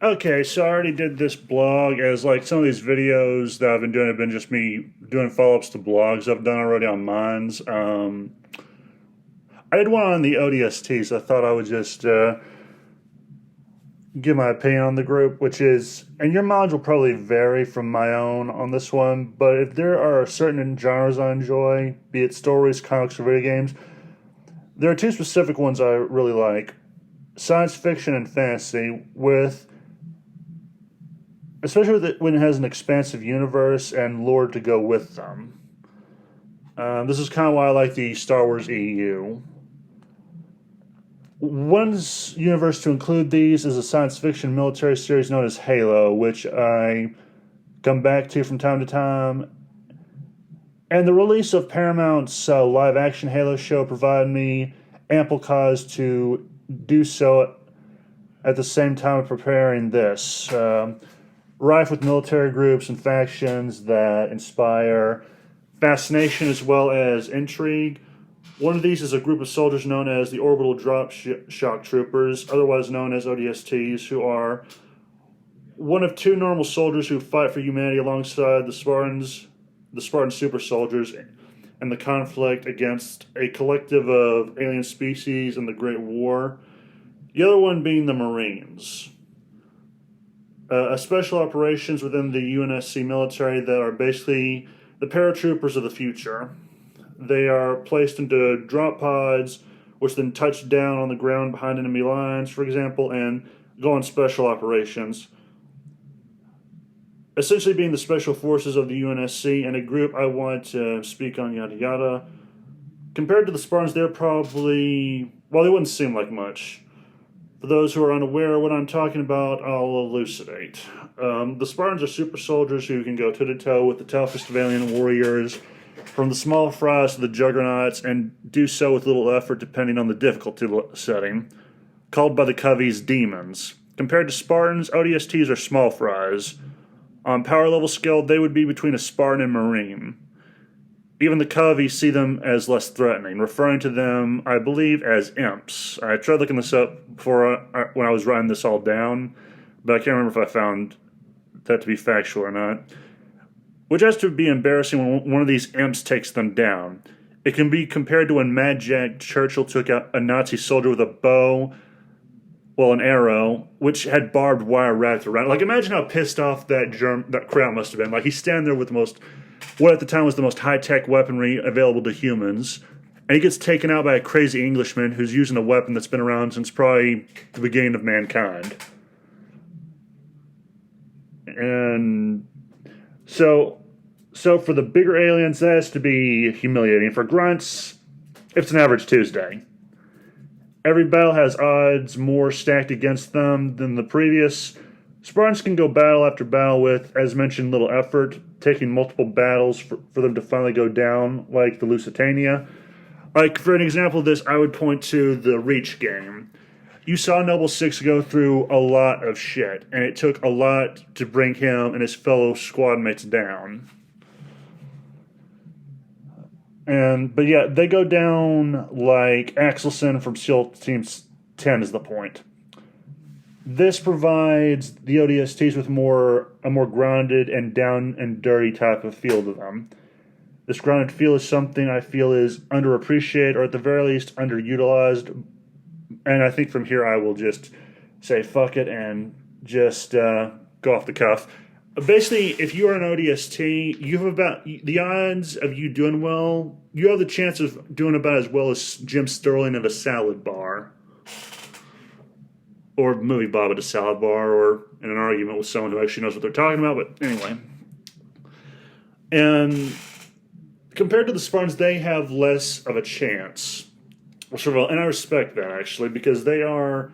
Okay, so I already did this blog as like some of these videos that I've been doing have been just me doing follow-ups to blogs I've done already on mines. I did one on the ODSTs. I thought I would just give my opinion on the group, which is, and your mileage will probably vary from my own on this one, but if there are certain genres I enjoy, be it stories, comics, or video games, there are two specific ones I really like: science fiction and fantasy, with especially when it has an expansive universe and lore to go with them. This is kind of why I like the Star Wars EU. One universe to include these is a science fiction military series known as Halo, which I come back to from time to time. And the release of Paramount's live action Halo show provided me ample cause to do so at the same time of preparing this. Rife with military groups and factions that inspire fascination as well as intrigue. One of these is a group of soldiers known as the Orbital Drop Shock Troopers, otherwise known as ODSTs, who are one of two normal soldiers who fight for humanity alongside the Spartan super soldiers, and the conflict against a collective of alien species in the Great War. The other one being the Marines, a special operations within the UNSC military that are basically the paratroopers of the future. They are placed into drop pods, which then touch down on the ground behind enemy lines, for example, and go on special operations. Essentially being the special forces of the UNSC and a group I want to speak on, yada yada. Compared to the Spartans, they're probably, well, they wouldn't seem like much. For those who are unaware of what I'm talking about, I'll elucidate. The Spartans are super soldiers who can go toe-to-toe with the toughest of alien warriors, from the small fries to the juggernauts, and do so with little effort depending on the difficulty setting, called by the Coveys demons. Compared to Spartans, ODSTs are small fries. On power level scale, they would be between a Spartan and Marine. Even the Coveys see them as less threatening, referring to them, I believe, as imps. I tried looking this up before when I was writing this all down, but I can't remember if I found that to be factual or not. Which has to be embarrassing when one of these imps takes them down. It can be compared to when Mad Jack Churchill took out a Nazi soldier with a bow, well, an arrow, which had barbed wire wrapped around it. Like, imagine how pissed off that crowd must have been. Like, he's standing there with the most, what at the time was the most high-tech weaponry available to humans, and he gets taken out by a crazy Englishman who's using a weapon that's been around since probably the beginning of mankind. And so for the bigger aliens, that has to be humiliating. For grunts, it's an average Tuesday. Every battle has odds more stacked against them than the previous. Spartans can go battle after battle with, as mentioned, little effort, taking multiple battles for them to finally go down, like the Lusitania. Like, for an example of this, I would point to the Reach game. You saw Noble Six go through a lot of shit, and it took a lot to bring him and his fellow squad mates down. But yeah, they go down like Axelson from SEAL Team 10 is the point. This provides the ODSTs with a more grounded and down and dirty type of feel to them. This grounded feel is something I feel is underappreciated, or at the very least underutilized. And I think from here I will just say fuck it and just go off the cuff. Basically, if you are an ODST, you have about the odds of you doing well. You have the chance of doing about as well as Jim Sterling at a salad bar, or Movie Bob at a salad bar, or in an argument with someone who actually knows what they're talking about. But anyway, and compared to the Spartans, they have less of a chance. And I respect that actually, because they are.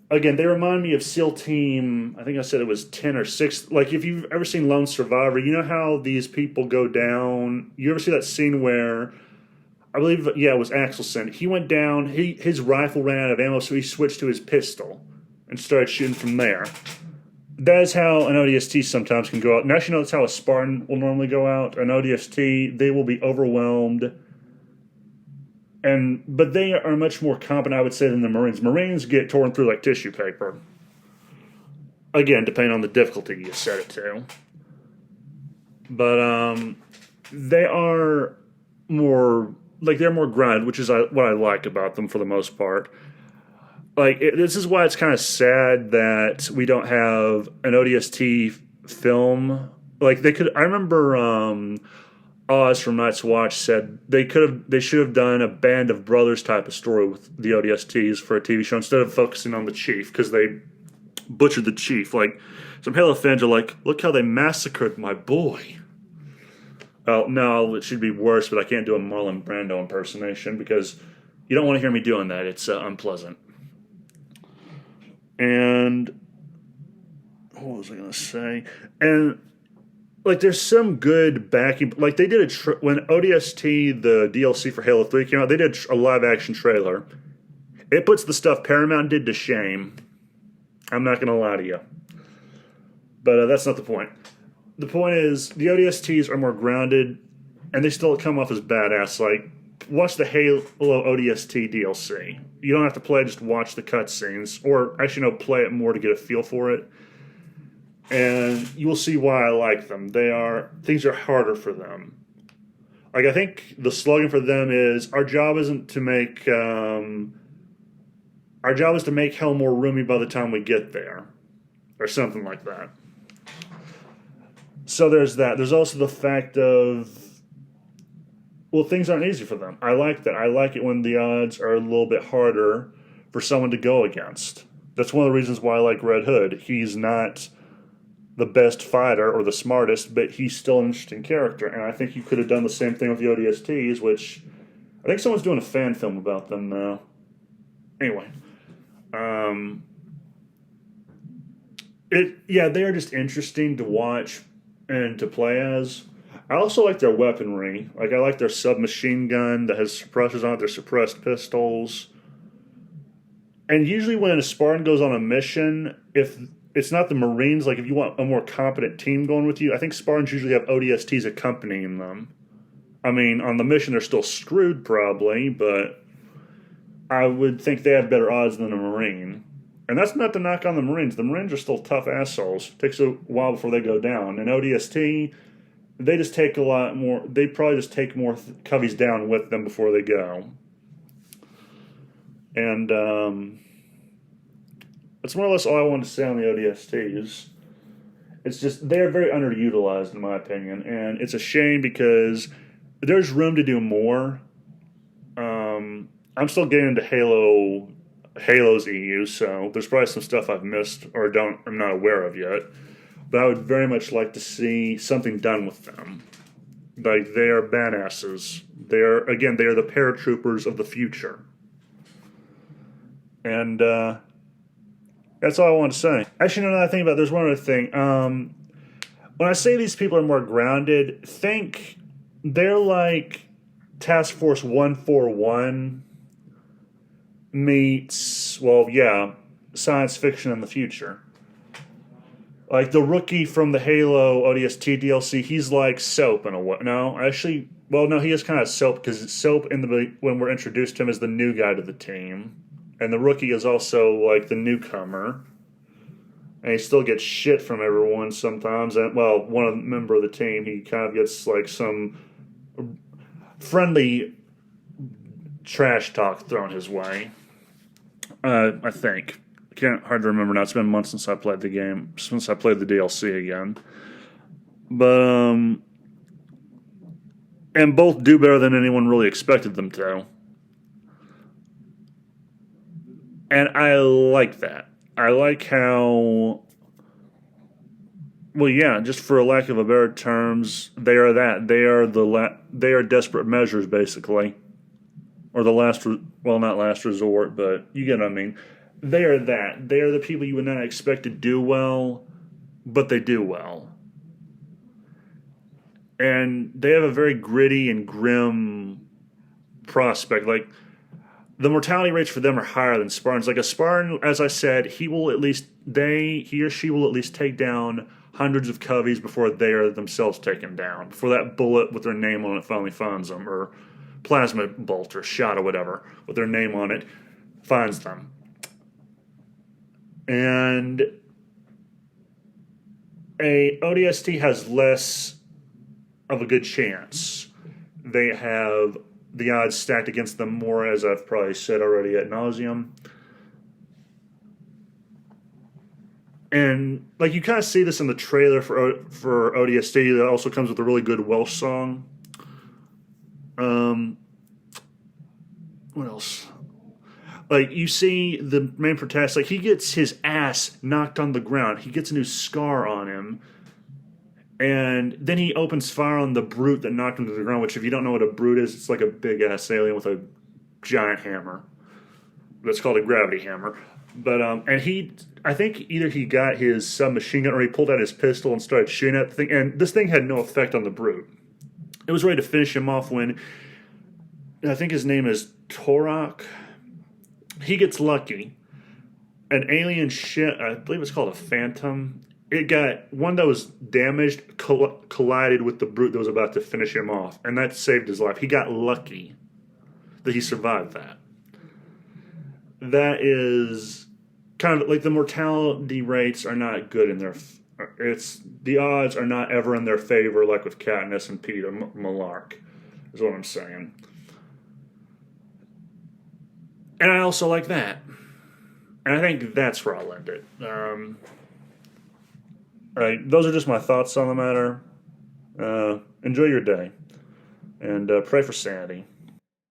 Again, they remind me of SEAL Team, I think I said it was 10 or 6. Like, if you've ever seen Lone Survivor, you know how these people go down? You ever see that scene where, I believe, yeah, it was Axelson. He went down, his rifle ran out of ammo, so he switched to his pistol and started shooting from there. That is how an ODST sometimes can go out. And actually, no, that's how a Spartan will normally go out. An ODST, they will be overwhelmed. But they are much more competent, I would say, than the Marines. Marines get torn through like tissue paper. Again, depending on the difficulty you set it to. But they are more they're more grounded, which is what I like about them for the most part. This is why it's kind of sad that we don't have an ODST film. They could. I remember Oz from Night's Watch said they should have done a Band of Brothers type of story with the ODSTs for a TV show instead of focusing on the Chief, because they butchered the Chief. Some Halo fans are like, look how they massacred my boy. Well, no, it should be worse, but I can't do a Marlon Brando impersonation because you don't want to hear me doing that. It's unpleasant. And what was I going to say? And there's some good backing. They did when ODST, the DLC for Halo 3 came out, they did a live action trailer. It puts the stuff Paramount did to shame. I'm not going to lie to you. But that's not the point. The point is, the ODSTs are more grounded, and they still come off as badass. Watch the Halo ODST DLC. You don't have to play, just watch the cutscenes. Or, actually, no, play it more to get a feel for it. And you will see why I like them. Things are harder for them. I think the slogan for them is, our job isn't to make... our job is to make hell more roomy by the time we get there. Or something like that. So there's that. There's also the fact of... well, things aren't easy for them. I like that. I like it when the odds are a little bit harder for someone to go against. That's one of the reasons why I like Red Hood. He's not the best fighter or the smartest, but he's still an interesting character. And I think you could have done the same thing with the ODSTs, which I think someone's doing a fan film about them now. Anyway. They are just interesting to watch and to play as. I also like their weaponry. I like their submachine gun that has suppressors on it, their suppressed pistols. And usually when a Spartan goes on a mission, if it's not the Marines, if you want a more competent team going with you, I think Spartans usually have ODSTs accompanying them. I mean, on the mission they're still screwed probably, but I would think they have better odds than a Marine. And that's not to knock on the Marines. The Marines are still tough assholes. It takes a while before they go down. And ODST... they just take a lot more... they probably just take more coveys down with them before they go. And that's more or less all I wanted to say on the ODSTs. It's just, they're very underutilized in my opinion. And it's a shame because there's room to do more. I'm still getting into Halo's EU, so there's probably some stuff I've missed or I'm not aware of yet. But I would very much like to see something done with them. They are badasses. They are the paratroopers of the future. And that's all I want to say. Actually, now that I think about it, there's one other thing. When I say these people are more grounded, think they're like Task Force 141 meets, science fiction in the future. The rookie from the Halo ODST DLC, he's like Soap in a way. No, actually, no, he is kind of Soap because Soap when we're introduced to him is the new guy to the team, and the rookie is also the newcomer, and he still gets shit from everyone sometimes. And one member of the team, he kind of gets some friendly trash talk thrown his way. I think. Hard to remember now. It's been months since I played the game, since I played the DLC again. But, and both do better than anyone really expected them to. And I like that. I like how, just for a lack of a better terms, they are that. They are desperate measures, basically. Or the not last resort, but you get what I mean. They are that. They are the people you would not expect to do well, but they do well. And they have a very gritty and grim prospect. The mortality rates for them are higher than Spartans. A Spartan, as I said, he or she will at least take down hundreds of coveys before they are themselves taken down. Before that bullet with their name on it finally finds them, or plasma bolt or shot or whatever with their name on it finds them. And a ODST has less of a good chance. They have the odds stacked against them more, as I've probably said already ad nauseum. And like you kind of see this in the trailer for ODST that also comes with a really good Welsh song. What else? Like you see the main protagonist, like he gets his ass knocked on the ground. He gets a new scar on him. And then he opens fire on the brute that knocked him to the ground, which if you don't know what a brute is, it's like a big ass alien with a giant hammer. That's called a gravity hammer. But and I think either he got his submachine gun or he pulled out his pistol and started shooting at the thing. And this thing had no effect on the brute. It was ready to finish him off when I think his name is Torok. He gets lucky. An alien ship, I believe it's called a Phantom. It got one that was damaged, collided with the brute that was about to finish him off, and that saved his life. He got lucky that he survived that. That is kind of like the mortality rates are not good in their. The odds are not ever in their favor, like with Katniss and Peter Malark, is what I'm saying. And I also like that. And I think that's where I'll end it. All right, those are just my thoughts on the matter. Enjoy your day. And pray for sanity.